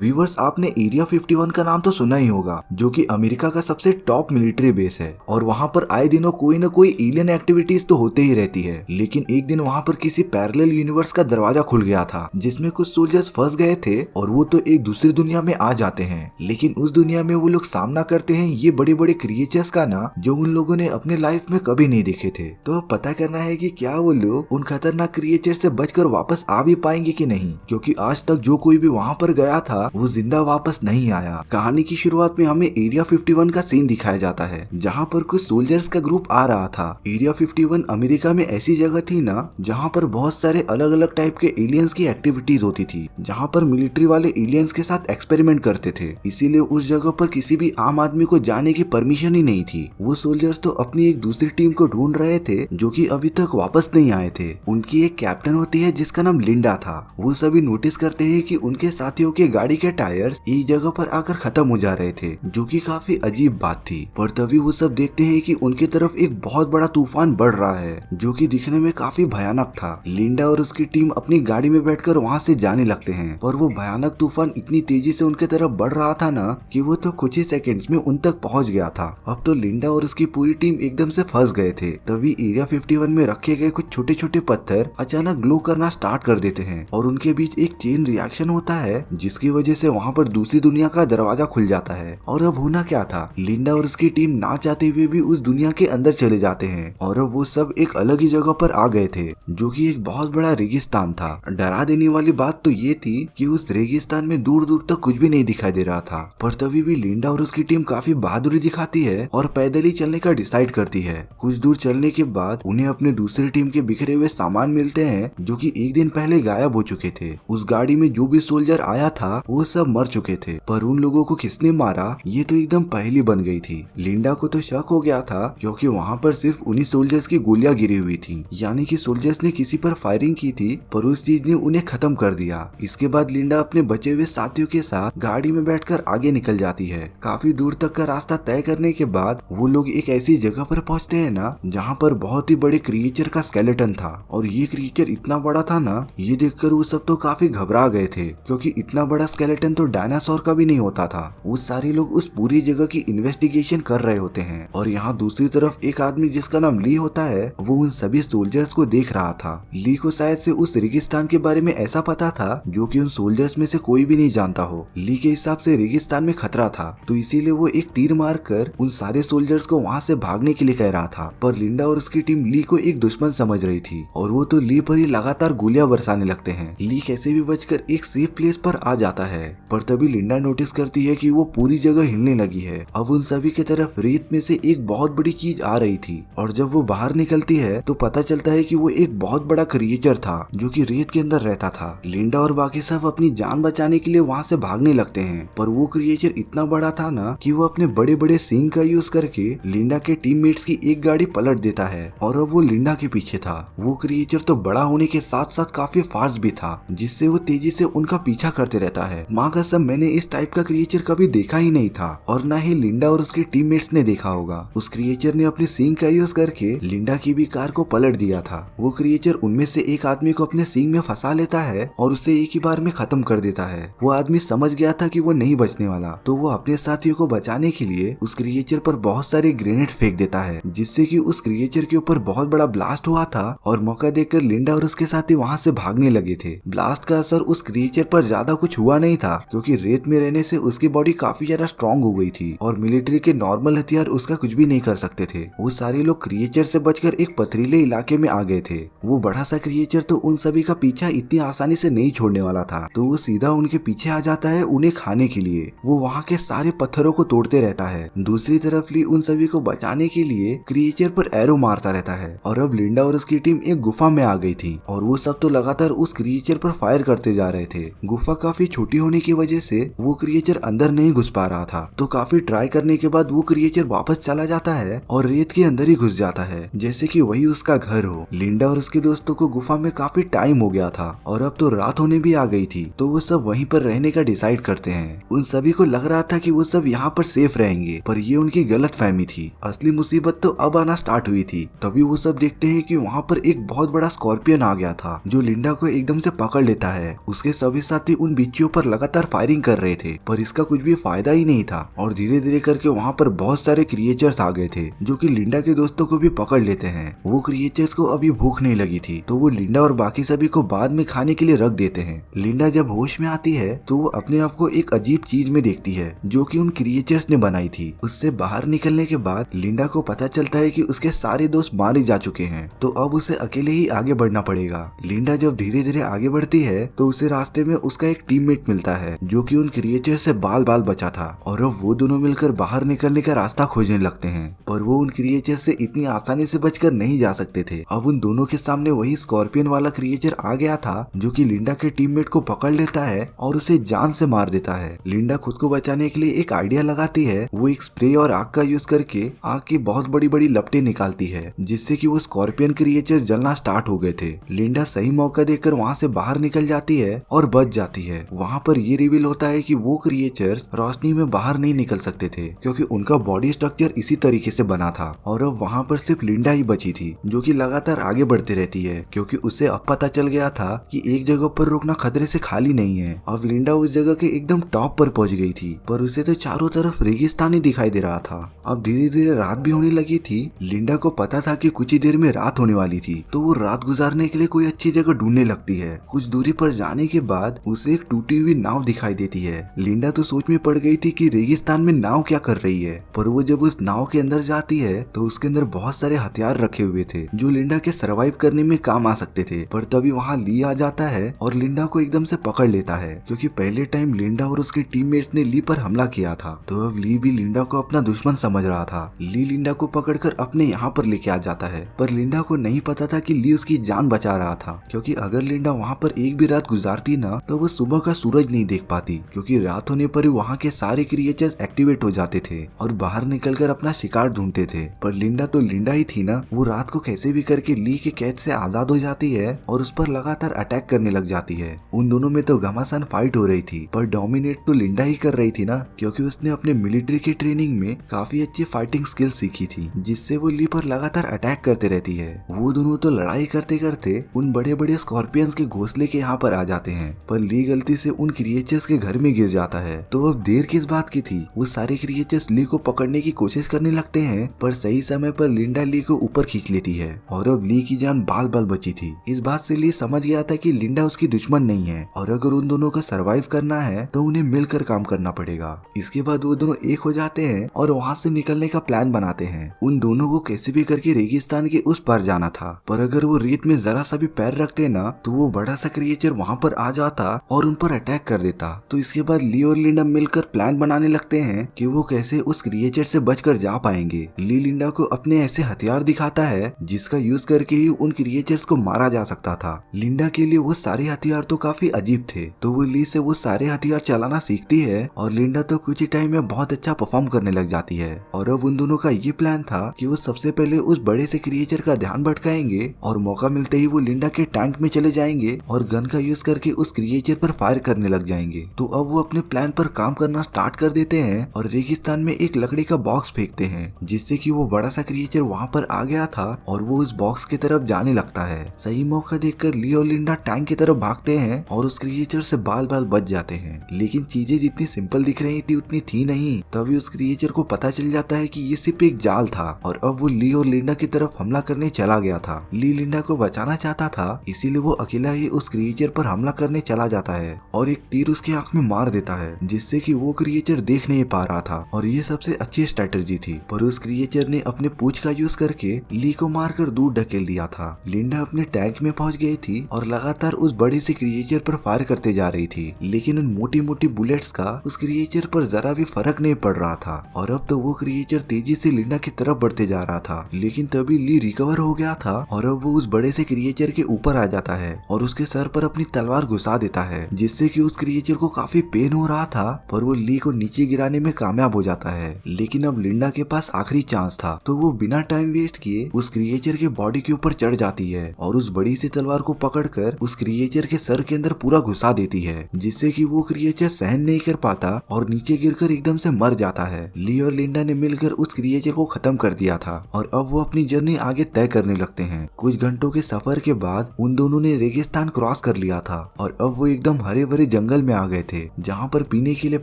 Viewers, आपने area 51 का नाम तो सुना ही होगा, जो कि अमेरिका का सबसे टॉप मिलिट्री बेस है और वहाँ पर आए दिनों कोई न कोई एलियन एक्टिविटीज तो होते ही रहती है। लेकिन एक दिन वहाँ पर किसी पैरेलल यूनिवर्स का दरवाजा खुल गया था, जिसमें कुछ सोल्जर्स फंस गए थे और वो तो एक दूसरी दुनिया में आ जाते हैं। लेकिन उस दुनिया में वो लोग सामना करते हैं ये बड़े बड़े क्रिएचर्स का ना, जो उन लोगों ने अपने लाइफ में कभी नहीं देखे थे। तो अब पता करना है कि क्या वो लोग उन खतरनाक क्रिएचर से बचकर वापस आ भी पाएंगे कि नहीं, क्योंकि आज तक जो कोई भी वहाँ पर गया था वो जिंदा वापस नहीं आया। कहानी की शुरुआत में हमें एरिया 51 का सीन दिखाया जाता है, जहाँ पर कुछ सोल्जर्स का ग्रुप आ रहा था। एरिया 51 अमेरिका में ऐसी जगह थी ना, जहाँ पर बहुत सारे अलग अलग टाइप के एलियंस की एक्टिविटीज होती थी, जहाँ पर मिलिट्री वाले एलियंस के साथ एक्सपेरिमेंट करते थे। इसीलिए उस जगह पर किसी भी आम आदमी को जाने की परमिशन ही नहीं थी। वो सोल्जर्स तो अपनी एक दूसरी टीम को ढूंढ रहे थे, जो कि अभी तक वापस नहीं आए थे। उनकी एक कैप्टन होती है जिसका नाम लिंडा था। वो सभी नोटिस करते हैं कि उनके साथियों के गाड़ी के टायर्स एक जगह पर आकर खत्म हो जा रहे थे, जो कि काफी अजीब बात थी। पर तभी वो सब देखते हैं कि उनकी तरफ एक बहुत बड़ा तूफान बढ़ रहा है, जो कि दिखने में काफी भयानक था। लिंडा और उसकी टीम अपनी गाड़ी में बैठकर वहाँ से जाने लगते हैं, पर वो भयानक तूफान इतनी तेजी से उनके तरफ बढ़ रहा था ना, कि वो तो कुछ ही सेकंड्स में उन तक पहुँच गया था। अब तो लिंडा और उसकी पूरी टीम एकदम से फंस गए थे। तभी एरिया 51 में रखे गए कुछ छोटे छोटे पत्थर अचानक ग्लो करना स्टार्ट कर देते हैं और उनके बीच एक चेन रिएक्शन होता है, जिसकी वजह से वहाँ पर दूसरी दुनिया का दरवाजा खुल जाता है। और अब होना क्या था, लिंडा और उसकी टीम ना चाहते हुए भी उस दुनिया के अंदर चले जाते हैं और अब वो सब एक अलग ही जगह पर आ गए थे, जो कि एक बहुत बड़ा रेगिस्तान था। डरा देने वाली बात तो ये थी कि उस रेगिस्तान में दूर दूर तक कुछ भी नहीं दिखाई दे रहा था। पर तभी भी लिंडा और उसकी टीम काफी बहादुरी दिखाती है और पैदल ही चलने का डिसाइड करती है। कुछ दूर चलने के बाद उन्हें अपने दूसरी टीम के बिखरे हुए सामान मिलते हैं, जो कि एक दिन पहले गायब हो चुके थे। उस गाड़ी में जो भी सोल्जर आया था वो सब मर चुके थे, पर उन लोगों को किसने मारा ये तो एकदम पहेली बन गई थी। लिंडा को तो शक हो गया था, क्योंकि वहाँ पर सिर्फ उन्हीं सोल्जर्स की गोलियां गिरी हुई थी, यानी कि सोल्जर्स ने किसी पर फायरिंग की थी, पर उस चीज ने उन्हें खत्म कर दिया। इसके बाद लिंडा अपने बचे हुए साथियों के साथ गाड़ी में बैठकर आगे निकल जाती है। काफी दूर तक का रास्ता तय करने के बाद वो लोग एक ऐसी जगह पर पहुंचते हैं ना, जहाँ पर बहुत ही बड़े क्रिएचर का स्केलेटन था। और ये क्रिएचर इतना बड़ा था ना, ये देखकर वो सब तो काफी घबरा गए थे, क्योंकि इतना बड़ा स्केलेटन तो डायनासोर का भी नहीं होता था। वो सारे लोग उस पूरी जगह की इन्वेस्टिगेशन कर रहे होते हैं और यहाँ दूसरी तरफ एक आदमी जिसका नाम ली होता है, वो उन सभी सोल्जर्स को देख रहा था। ली को शायद से उस रेगिस्तान के बारे में ऐसा पता था जो कि उन सोल्जर्स में से कोई भी नहीं जानता हो। ली के हिसाब से रेगिस्तान में खतरा था, तो इसीलिए वो एक तीर मारकर उन सारे सोल्जर्स को वहाँ से भागने के लिए कह रहा था। पर लिंडा और उसकी टीम ली को एक दुश्मन समझ रही थी और वो तो ली पर ही लगातार गोलियां बरसाने लगते हैं। ली कैसे भी बचकर एक सेफ प्लेस पर आ जाता है, पर तभी लिंडा नोटिस करती है कि वो पूरी जगह हिलने लगी है। अब उन सभी की तरफ रेत में से एक बहुत बड़ी चीज आ रही थी और जब वो बाहर निकलती है तो पता चलता है कि वो एक बहुत बड़ा क्रिएचर था, जो कि रेत के अंदर रहता था। लिंडा और बाकी सब अपनी जान बचाने के लिए वहाँ से भागने लगते हैं, पर वो क्रिएचर इतना बड़ा था ना कि वो अपने बड़े बड़े सींग का यूज करके लिंडा के टीममेट्स की एक गाड़ी पलट देता है और अब वो लिंडा के पीछे था। वो क्रिएचर तो बड़ा होने के साथ साथ काफी फास्ट भी था, जिससे वो तेजी से उनका पीछा करते रहता है। माँ कसम, मैंने इस टाइप का क्रिएचर कभी देखा ही नहीं था और न ही लिंडा और उसके टीममेट्स ने देखा होगा। उस क्रिएचर ने अपनी सींग का यूज करके लिंडा की भी कार को पलट दिया था। वो क्रिएचर उनमें से एक आदमी को अपने सींग में फंसा लेता है और उसे एक ही बार में खत्म कर देता है। वो आदमी समझ गया था कि वो नहीं बचने वाला, तो वो अपने साथियों को बचाने के लिए उस क्रिएचर पर बहुत सारे ग्रेनेड फेंक देता है, जिससे कि उस क्रिएचर के ऊपर बहुत बड़ा ब्लास्ट हुआ था और मौका देखकर लिंडा और उसके साथी वहाँ से भागने लगे थे। ब्लास्ट का असर उस क्रिएचर पर ज्यादा कुछ हुआ नहीं था, क्योंकि रेत में रहने से उसकी बॉडी काफी ज्यादा स्ट्रॉन्ग हो गई थी और मिलिट्री के नॉर्मल हथियार उसका कुछ भी नहीं कर सकते थे। वो सारे लोग क्रिएचर से बचकर एक पथरीले इलाके में आ गए थे। वो बड़ा सा क्रिएचर तो उन सभी का पीछा इतनी आसानी से नहीं छोड़ने वाला था, तो वो सीधा उनके पीछे आ जाता है उन्हें खाने के लिए। वो वहाँ के सारे पत्थरों को तोड़ते रहता है। दूसरी तरफ ली उन सभी को बचाने के लिए क्रिएचर पर एरो मारता रहता है और अब लिंडा और उसकी टीम एक गुफा में आ गई थी और वो सब तो लगातार उस क्रिएचर पर फायर करते जा रहे थे। गुफा काफी छोटी होने की वजह से वो क्रिएचर अंदर नहीं घुस पा रहा था, तो काफी ट्राई करने के बाद वो क्रिएचर वापस चला जाता है और रेत के अंदर ही घुस जाता है, जैसे कि वही उसका घर हो। लिंडा और उसके दोस्तों को गुफा में काफी टाइम हो गया था और अब तो रात होने भी आ गई थी, तो वो सब वहीं पर रहने का डिसाइड करते हैं। उन सभी को लग रहा था कि वो सब यहाँ पर सेफ रहेंगे, पर ये उनकी गलत फहमी थी। असली मुसीबत तो अब आना स्टार्ट हुई थी। तभी वो सब देखते हैं कि वहाँ पर एक बहुत बड़ा स्कॉर्पियन आ गया था, जो लिंडा को एकदम से पकड़ लेता है। उसके सभी साथी उन बिच्छियों पर लगातार फायरिंग कर रहे थे, पर इसका कुछ भी फायदा ही नहीं था। और धीरे धीरे करके वहाँ पर बहुत सारे क्रिएचर्स आ गए थे जो कि लिंडा के दोस्तों को भी पकड़ लेते हैं। वो क्रिएचर्स को अभी भूख नहीं लगी थी, तो वो लिंडा और बाकी सभी को बाद में खाने के लिए रख देते हैं। लिंडा जब होश में आती है तो वो अपने आप को एक अजीब चीज में देखती है जो कि उन क्रिएचर्स ने बनाई थी। उससे बाहर निकलने के बाद लिंडा को पता चलता है कि उसके सारे दोस्त मारे जा चुके हैं, तो अब उसे अकेले ही आगे बढ़ना पड़ेगा। लिंडा जब धीरे धीरे आगे बढ़ती है तो उसे रास्ते में उसका एक टीममेट मिलता है जो कि उन क्रिएचर से बाल बाल बचा था, और अब वो दोनों मिलकर बाहर निकलने का रास्ता खोजने लगते हैं। पर वो उन क्रिएचर से इतनी आसानी से बचकर नहीं जा सकते थे। अब उन दोनों के सामने वही स्कॉर्पियन वाला क्रिएचर आ गया था जो कि लिंडा के टीममेट को पकड़ लेता है और उसे जान से मार देता है। लिंडा खुद को बचाने के लिए एक आइडिया लगाती है। वो एक स्प्रे और आग का यूज करके आग की बहुत बड़ी बड़ी लपटें निकालती है, जिससे कि वो स्कॉर्पियन क्रिएचर जलना स्टार्ट हो गए थे। लिंडा सही मौका देखकर वहाँ से बाहर निकल जाती है और बच जाती है। वहाँ पर ये रिवील होता है कि वो क्रिएचर्स रोशनी में बाहर नहीं निकल सकते थे क्योंकि उनका बॉडी स्ट्रक्चर इसी तरीके से बना था। और अब वहाँ पर सिर्फ लिंडा ही बची थी जो कि लगातार आगे बढ़ती रहती है क्योंकि उसे अब पता चल गया था कि एक जगह पर रुकना खतरे से खाली नहीं है। अब लिंडा उस जगह के एकदम टॉप पर पहुंच गई थी, पर उसे तो चारों तरफ रेगिस्तान ही दिखाई दे रहा था। अब धीरे धीरे रात भी होने लगी थी। लिंडा को पता था कि कुछ ही देर में रात होने वाली थी, तो वो रात गुजारने के लिए कोई अच्छी जगह ढूंढने लगती है। कुछ दूरी पर जाने के बाद उसे एक टूटी हुई नाव दिखाई देती है। लिंडा तो सोच में पड़ गई थी कि रेगिस्तान में नाव क्या कर रही है, पर वो जब उस नाव के अंदर जाती है तो उसके अंदर बहुत सारे हथियार रखे हुए थे जो लिंडा के सरवाइव करने में काम आ सकते थे। पर तभी वहाँ ली आ जाता है और लिंडा को एकदम से पकड़ लेता है क्योंकि पहले टाइम लिंडा और उसके टीममेट्स ने ली पर हमला किया था, तो अब ली भी लिंडा को अपना दुश्मन समझ रहा था। ली लिंडा को पकड़कर अपने यहाँ पर लेके आ जाता है, पर लिंडा को नहीं पता था कि ली उसकी जान बचा रहा था क्योंकि अगर लिंडा वहाँ पर एक भी रात गुजारती ना तो वो सुबह का सूरज नहीं देख पाती क्योंकि रात होने पर ही वहाँ के सारे क्रिएचर्स एक्टिवेट हो जाते थे और बाहर निकलकर अपना शिकार ढूंढते थे। पर लिंडा तो लिंडा ही थी ना, वो रात को कैसे भी करके ली के कैद से आजाद हो जाती है और उस पर लगातार अटैक करने लग जाती है। उन दोनों में तो घमासान फाइट हो रही थी, पर डोमिनेट तो लिंडा ही कर रही थी ना क्योंकि उसने अपने मिलिट्री की ट्रेनिंग में काफी अच्छी फाइटिंग स्किल सीखी थी जिससे वो ली पर लगातार अटैक करते रहती है। वो दोनों तो लड़ाई करते करते उन बड़े बड़े स्कॉर्पियंस के घोंसले के यहाँ पर आ जाते हैं, पर ली गलती से उन क्रिएचर्स के घर में गिर जाता है। तो अब देर किस बात की थी, वो सारे क्रिएचर्स ली को पकड़ने की कोशिश करने लगते हैं, पर सही समय पर लिंडा ली को ऊपर खींच लेती है और अब ली की जान बाल बाल बची थी। इस बात से ली समझ गया था कि लिंडा उसकी दुश्मन नहीं है और अगर उन दोनों को सरवाइव करना है तो उन्हें मिलकर काम करना पड़ेगा। इसके बाद वो दोनों एक हो जाते हैं और वहाँ से निकलने का प्लान बनाते हैं। उन दोनों को कैसे भी करके रेगिस्तान के उस पार जाना था, पर अगर वो रेत में जरा सा भी पैर रखते ना तो वो बड़ा सा क्रिएचर वहाँ पर आ जाता और उन पर अटैक कर देता। तो इसके बाद ली और लिंडा मिलकर प्लान बनाने लगते हैं कि वो कैसे उस क्रिएचर से बचकर जा पाएंगे। ली लिंडा को अपने ऐसे हथियार दिखाता है जिसका यूज करके ही उन क्रिएचर्स को मारा जा सकता था। लिंडा के लिए वो सारे हथियार तो काफी अजीब थे, तो वो ली से वो सारे हथियार चलाना सीखती है और लिंडा तो कुछ ही टाइम में बहुत अच्छा परफॉर्म करने लग जाती है। और अब उन दोनों का ये प्लान था कि वो सबसे पहले उस बड़े से क्रिएचर का ध्यान भटकाएंगे और मौका मिलते ही वो लिंडा के टैंक में चले जाएंगे और गन का यूज करके उस क्रिएचर पर फायर करने लग जाएंगे। तो अब वो अपने प्लान पर काम करना स्टार्ट कर देते हैं और रेगिस्तान में एक लकड़ी का बॉक्स फेंकते हैं जिससे कि वो बड़ा सा क्रिएचर वहाँ पर आ गया था और वो उस बॉक्स की तरफ जाने लगता है। सही मौका देखकर ली और लिंडा टैंक की तरफ भागते हैं और उस क्रिएचर से बाल बाल बच जाते हैं। लेकिन चीजें जितनी सिंपल दिख रही थी उतनी थी नहीं। तभी उस क्रिएचर को पता चल जाता है कि ये सिर्फ एक जाल था और अब वो ली और लिंडा की तरफ हमला करने चला गया था। ली लिंडा को बचाना चाहता था, इसीलिए वो अकेला ही उस क्रिएचर पर हमला करने चला जाता है और एक तीर उसकी आंख में मार देता है जिससे कि वो क्रिएचर देख नहीं पा रहा था और ये सबसे अच्छी स्ट्रेटेजी थी। पर उस क्रिएचर ने अपने पूंछ का यूज करके ली को मारकर दूर ढकेल दिया था। लिंडा अपने टैंक में पहुंच गई थी और लगातार उस बड़े से क्रिएचर पर फायर करते जा रही थी, लेकिन उन मोटी मोटी बुलेट्स का उस क्रिएचर पर जरा भी फर्क नहीं पड़ रहा था और अब तो वो क्रिएचर तेजी से लिंडा की तरफ बढ़ते जा रहा था। लेकिन तभी ली रिकवर हो गया था और अब वो उस बड़े से क्रिएचर के ऊपर आ जाता है और उसके सर पर अपनी तलवार घुसा देता है जिससे कि उस क्रिएचर को काफी पेन हो रहा था, पर वो ली को नीचे गिराने में कामयाब हो जाता है। लेकिन अब लिंडा के पास आखिरी चांस था, तो वो बिना टाइम वेस्ट किए उस क्रिएचर के बॉडी के ऊपर चढ़ जाती है और उस बड़ी सी तलवार को पकड़कर उस क्रिएचर के सर के अंदर पूरा घुसा देती है जिससे कि वो क्रिएचर सहन नहीं कर पाता और नीचे गिरकर एकदम से मर जाता है। ली और लिंडा ने मिलकर उस क्रिएचर को खत्म कर दिया था और अब वो अपनी जर्नी आगे तय करने लगते हैं। कुछ घंटों के सफर के बाद उन दोनों ने रेगिस्तान क्रॉस कर लिया था और अब वो एकदम हरे भरे जंगल में आ गए थे जहाँ पर पीने के लिए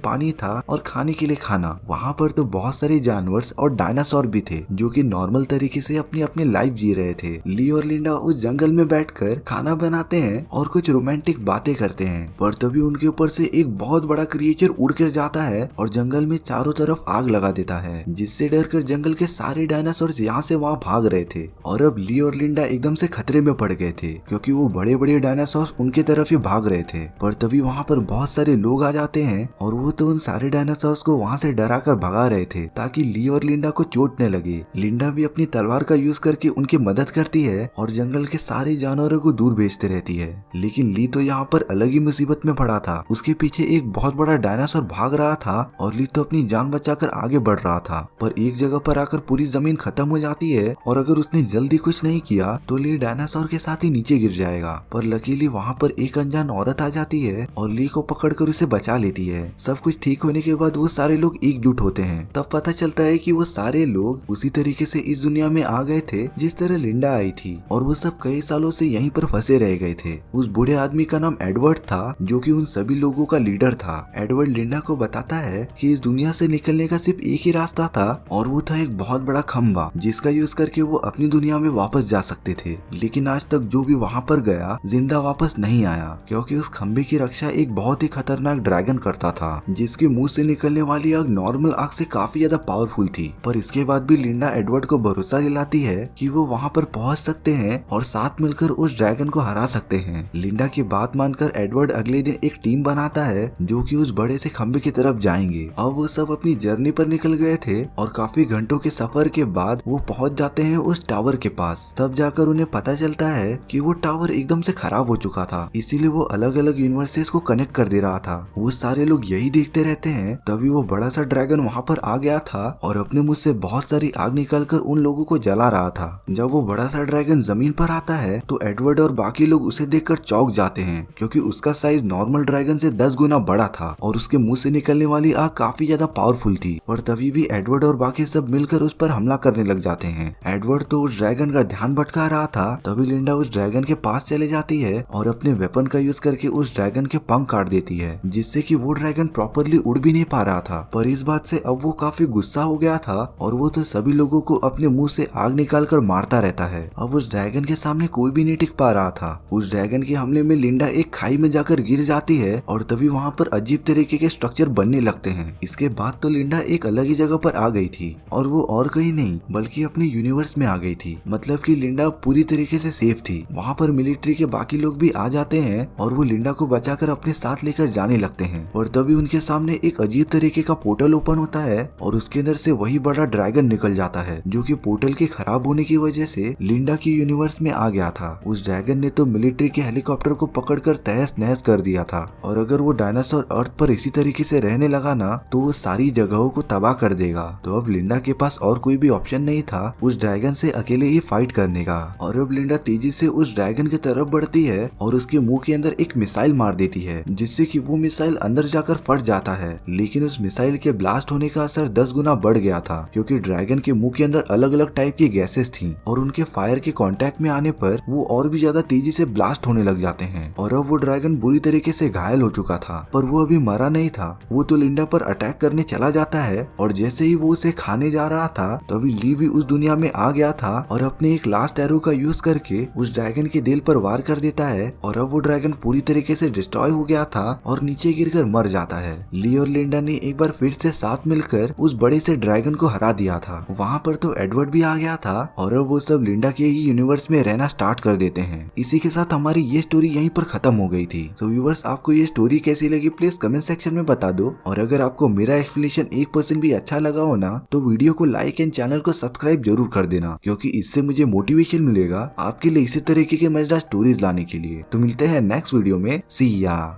पानी था और खाने के लिए खाना। वहाँ पर तो बहुत सारे जानवर और डायनासोर भी थे जो कि नॉर्मल तरीके से अपनी अपनी लाइफ जी रहे थे। ली और लिंडा उस जंगल में बैठकर खाना बनाते हैं और कुछ रोमांटिक बातें करते हैं, पर तभी उनके ऊपर से एक बहुत बड़ा क्रिएचर उड़ कर जाता है और जंगल में चारों तरफ आग लगा देता है, जिससे डरकर जंगल के सारे डायनासोर यहाँ से वहाँ भाग रहे थे। और अब ली और लिंडा एकदम से खतरे में पड़ गए थे क्योंकि वो बड़े बड़े डायनासोर उनके तरफ ही भाग रहे थे। पर तभी वहाँ पर बहुत सारे लोग आ जाते हैं और वो तो उन सारे डायनासोर को वहाँ से डरा कर भगा रहे थे ताकि ली और लिंडा को चोट न लगे। लिंडा भी अपनी तलवार का यूज करके उनकी मदद करती है और जंगल के सारे जानवरों को दूर भेजते रहती है। लेकिन ली तो यहाँ पर अलग ही मुसीबत में पड़ा था। उसके पीछे एक बहुत बड़ा डायनासोर भाग रहा था और ली तो अपनी जान बचाकर आगे बढ़ रहा था, पर एक जगह पर आकर पूरी जमीन खत्म हो जाती है और अगर उसने जल्दी कुछ नहीं किया तो ली डायनासोर के साथ ही नीचे गिर जाएगा। पर लकीली वहाँ पर एक अनजान औरत आ जाती है और ली को पकड़कर उसे बचा लेती है। सब कुछ ठीक होने के बाद वो सारे लोग एकजुट होते हैं। तब पता चलता है कि वो सारे लोग उसी तरीके से इस दुनिया में आ गए थे जिस तरह लिंडा आई थी और वो सब कई सालों से यहीं पर फंसे रह गए थे। उस बूढ़े आदमी का नाम एडवर्ड था जो कि उन सभी लोगों का लीडर था। एडवर्ड लिंडा को बताता है कि इस दुनिया से निकलने का सिर्फ एक ही रास्ता था और वो था एक बहुत बड़ा खंबा जिसका यूज करके वो अपनी दुनिया में वापस जा सकते थे। लेकिन आज तक जो भी वहाँ पर गया जिंदा वापस नहीं आया क्योंकि उस खंबे की रक्षा एक बहुत ही खतरनाक ड्रैगन करता था जिसके मुंह से निकलने वाली आग नॉर्मल आग से काफी ज्यादा पावरफुल थी। पर इसके बाद भी लिंडा एडवर्ड को भरोसा दिलाती है कि वो वहाँ पर पहुँच सकते हैं और साथ मिलकर उस ड्रैगन को हरा सकते हैं। लिंडा की बात मानकर एडवर्ड अगले दिन एक टीम बनाता है जो कि उस बड़े से खंबे की तरफ जाएंगे। अब वो सब अपनी जर्नी पर निकल गए थे और काफी घंटों के सफर के बाद वो पहुंच जाते हैं उस टावर के पास। तब जाकर उन्हें पता चलता है कि वो टावर एकदम से खराब हो चुका था, इसीलिए वो अलग अलग यूनिवर्सिटीज को कनेक्ट कर दे रहा था। वो सारे लोग यही देखते रहते हैं। तभी वो बड़ा सा ड्रैगन वहाँ पर आ गया था और अपने मुंह से बहुत सारी आग निकालकर उन लोगों को जला रहा था। जब वो बड़ा सा ड्रैगन जमीन पर आता है तो एडवर्ड और बाकी लोग उसे देखकर चौंक जाते हैं क्योंकि उसका साइज नॉर्मल ड्रैगन से 10 गुना बड़ा था और उसके मुंह से निकलने वाली आग काफी ज्यादा पावरफुल थी। और तभी भी एडवर्ड और बाकी सब मिलकर उस पर हमला करने लग जाते हैं। एडवर्ड तो उस ड्रैगन का ध्यान भटका रहा था। तभी लिंडा उस ड्रैगन के पास चले जाती है और अपने वेपन का यूज करके उस ड्रैगन के पंख काट देती है जिससे कि वो ड्रैगन प्रॉपरली उड़ भी नहीं पा रहा था। पर इस बात से अब वो काफी गुस्सा हो गया था और वो तो सभी लोगों को अपने मुंह से आग निकाल कर मारता रहता है। अब उस ड्रैगन के सामने कोई भी नहीं टिक पा रहा था। उस ड्रैगन के हमले में लिंडा एक खाई में जाकर गिर जाती है और तभी वहाँ पर अजीब तरीके के स्ट्रक्चर बनने लगते हैं। इसके बाद तो लिंडा एक अलग ही जगह पर आ गई थी और वो और कहीं नहीं बल्कि अपने यूनिवर्स में आ गई थी। मतलब कि लिंडा पूरी तरीके से सेफ थी। वहाँ पर मिलिट्री के बाकी लोग भी आ जाते हैं और वो लिंडा को बचाकर अपने साथ लेकर जाने लगते हैं। और तभी उनके सामने एक अजीब तरीके का पोर्टल ओपन होता है और उसके अंदर से वही बड़ा ड्रैगन निकल जाता है जो कि पोर्टल के खराब होने की वजह से लिंडा की यूनिवर्स में आ गया था। उस ड्रैगन ने तो मिलिट्री के हेलीकॉप्टर को पकड़कर तहस नहस कर दिया था और अगर वो डायनासोर अर्थ पर इसी तरीके से रहने लगा ना तो वो सारी जगहों को तबाह कर देगा। तो अब लिंडा के पास और कोई भी ऑप्शन नहीं था उस ड्रैगन से अकेले ही फाइट करने का। और अब लिंडा तेजी से उस ड्रैगन की तरफ बढ़ती है और उसके मुंह के अंदर एक मिसाइल मार देती है जिससे कि वो मिसाइल अंदर जाकर फट जाता है। लेकिन उस मिसाइल के ब्लास्ट होने का असर 10 गुना बढ़ गया था क्योंकि ड्रैगन के मुंह के अंदर अलग अलग टाइप की गैसेस थी और उनके फायर के कांटेक्ट में आने पर वो और भी ज्यादा तेजी से ब्लास्ट होने लग जाते हैं। और अब वो ड्रैगन बुरी तरीके से घायल हो चुका था पर वो अभी मरा नहीं था। वो तो लिंडा पर अटैक करने चला जाता है और जैसे ही वो उसे खाने जा रहा था तो अभी ली भी उस दुनिया में आ गया था और अपने एक लास्ट एरो का यूज करके उस ड्रैगन के दिल पर वार कर देता है और अब वो ड्रैगन पूरी तरीके से डिस्ट्रॉय हो गया था और नीचे गिरकर मर जाता है। ली और लिंडा ने एक बार फिर से साथ मिलकर उस बड़े से ड्रैगन को हरा दिया था। वहाँ पर तो एडवर्ड भी आ गया था और अब वो सब लिंडा के ही यूनिवर्स में रहना स्टार्ट कर देते हैं। इसी के साथ हमारी ये स्टोरी यहीं पर खत्म हो गई थी। तो व्यूअर्स आपको ये स्टोरी कैसी लगी प्लीज कमेंट सेक्शन में बता दो और अगर आपको मेरा एक्सप्लेनेशन 1% भी अच्छा लगा हो ना तो वीडियो को लाइक एंड चैनल को सब्सक्राइब जरूर कर देना क्योंकि इससे मुझे मोटिवेशन मिलेगा आपके लिए इसी तरीके के मजेदार स्टोरीज लाने के लिए। तो मिलते हैं नेक्स्ट वीडियो में। सी या।